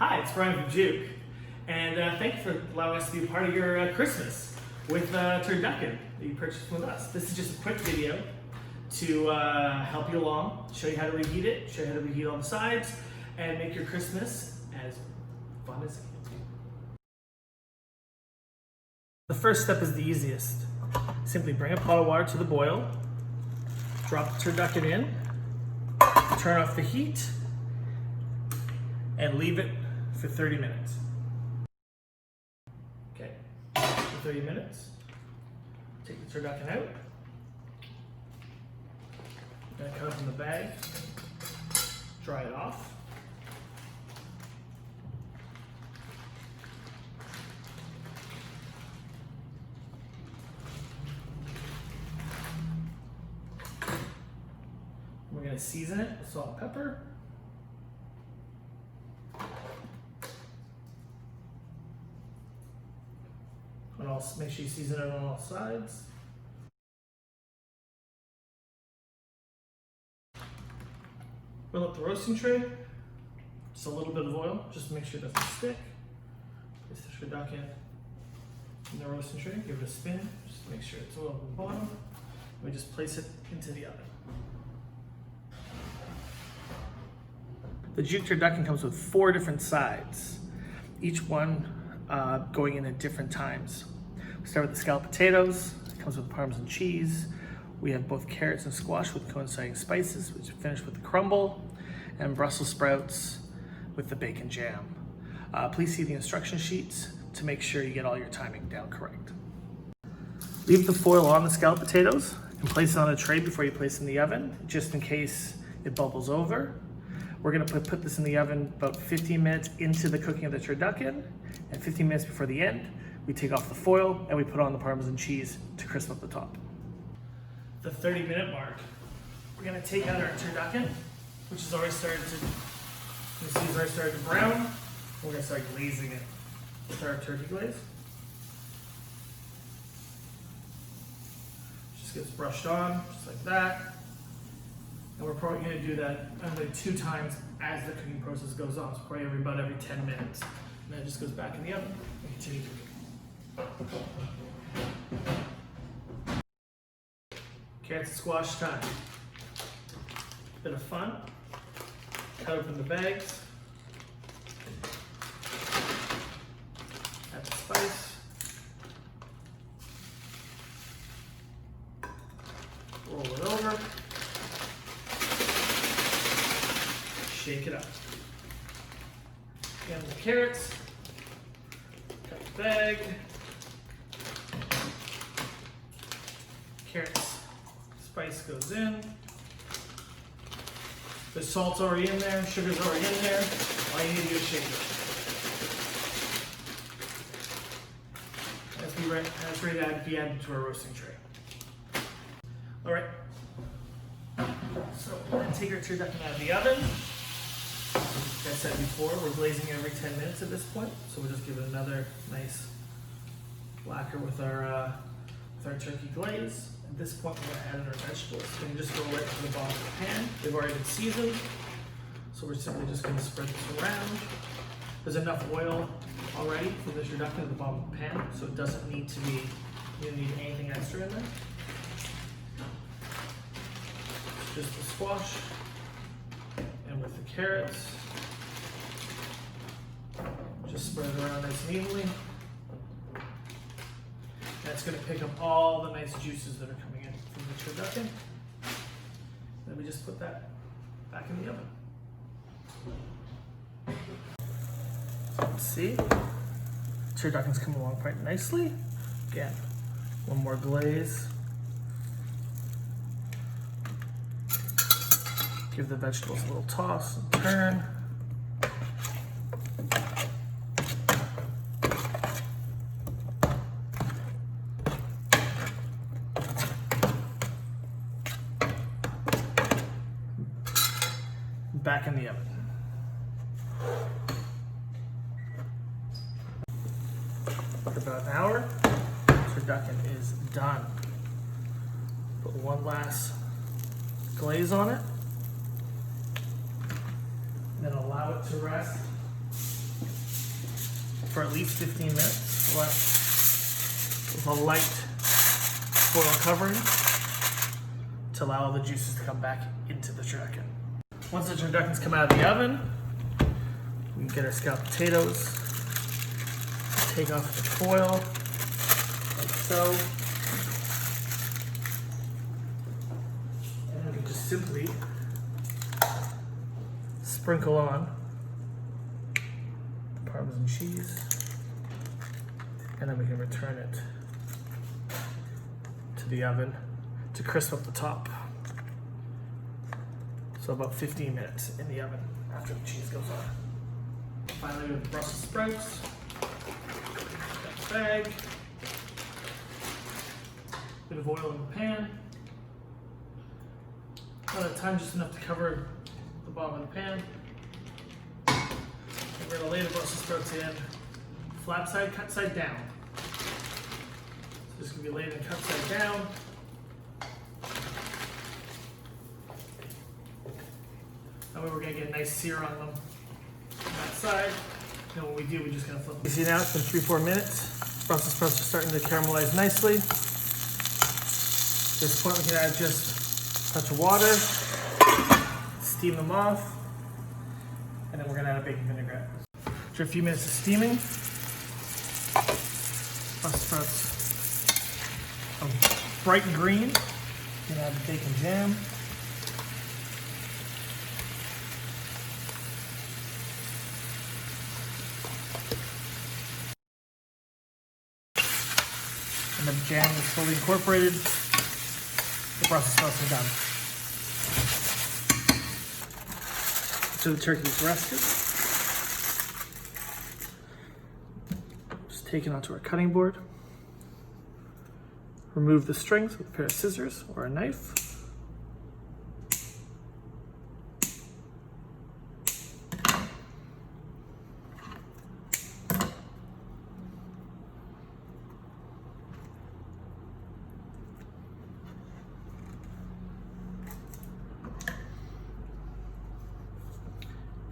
Hi, it's Brian from Juke, and thank you for allowing us to be a part of your Christmas with Turducken that you purchased with us. This is just a quick video to help you along, show you how to reheat it, show you how to reheat all the sides, and make your Christmas as fun as it can be. The first step is the easiest. Simply bring a pot of water to the boil, drop the turducken in, turn off the heat, and leave it for 30 minutes. Okay, for 30 minutes, take the turducken out, then cut it in the bag, dry it off. We're going to season it with salt and pepper. And also make sure you season it on all sides. Fill up the roasting tray. Just a little bit of oil, just to make sure it doesn't stick. Place the turducken in the roasting tray. Give it a spin, just to make sure it's oil on the bottom. We just place it into the oven. The Juke turducken comes with 4 different sides, each one going in at different times. We start with the scalloped potatoes. It comes with Parmesan cheese. We have both carrots and squash with coinciding spices, which finish with the crumble, and Brussels sprouts with the bacon jam. Please see the instruction sheets to make sure you get all your timing down correct. Leave the foil on the scalloped potatoes and place it on a tray before you place it in the oven, just in case it bubbles over. We're gonna put this in the oven about 15 minutes into the cooking of the turducken, and 15 minutes before the end, we take off the foil and we put on the Parmesan cheese to crisp up the top. The 30-minute mark, we're gonna take out our turducken, which has already started to brown. We're gonna start glazing it with our turkey glaze. Just gets brushed on, just like that. And we're probably going to do that only 2 times as the cooking process goes on. So probably about every 10 minutes. And then it just goes back in the oven and continue cooking. Carrots and squash time. Bit of fun. Cut open the bags. Add the spice. Roll it over. Shake it up. Again, the carrots, cut the bag. Carrots, spice goes in. The salt's already in there, sugar's already in there. All you need to do is shake it up. That's ready to be added to our roasting tray. All right. So we're going to take our turducken out of the oven. Like I said before, we're glazing every 10 minutes at this point, so we'll just give it another nice lacquer with our turkey glaze. At this point, we're going to add in our vegetables. We're going to just go right to the bottom of the pan. They've already been seasoned, so we're simply just going to spread this around. There's enough oil already for the turducken at the bottom of the pan, so it doesn't need to be, you don't need anything extra in there. Just the squash, and with the carrots, just spread it around nice and evenly. That's going to pick up all the nice juices that are coming in from the turducken. Then we just put that back in the oven. Let's see, turducken's coming along quite nicely. Again, one more glaze. Give the vegetables a little toss and turn. Back in the oven. For about an hour, turducken is done. Put one last glaze on it, then allow it to rest for at least 15 minutes with a light foil covering to allow all the juices to come back into the turducken. Once the turduckens come out of the oven, we can get our scalloped potatoes, take off the foil, like so. And then we can just simply sprinkle on the Parmesan cheese, and then we can return it to the oven to crisp up the top. So about 15 minutes in the oven after the cheese goes on. Finally, we have the Brussels sprouts. Got the bag. Bit of oil in the pan. Not a ton, just enough to cover the bottom of the pan. And we're going to lay the Brussels sprouts in flat side, cut side down. So this is going to be laid in cut side down. That way we're going to get a nice sear on them on that side. And when we do, we're just going to flip them. You see now it's been 3-4 minutes. Brussels sprouts are starting to caramelize nicely. At this point we can add just a touch of water, steam them off, and then we're going to add a baking vinaigrette. After a few minutes of steaming, Brussels sprouts are bright green. You can add the bacon jam. And the jam is fully incorporated. The Brussels sprouts are done. So the turkey is rested. Just take it onto our cutting board. Remove the strings with a pair of scissors or a knife.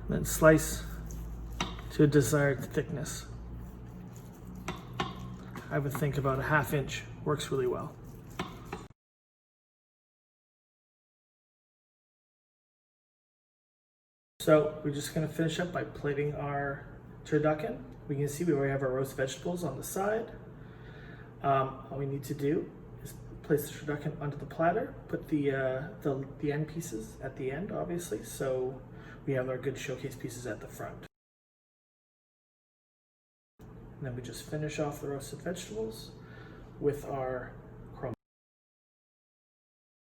Then slice to a desired thickness. I would think about a 1/2 inch works really well. So we're just going to finish up by plating our turducken. We can see we already have our roast vegetables on the side. All we need to do is place the turducken onto the platter, put the end pieces at the end, obviously, so we have our good showcase pieces at the front. And then we just finish off the roasted vegetables with our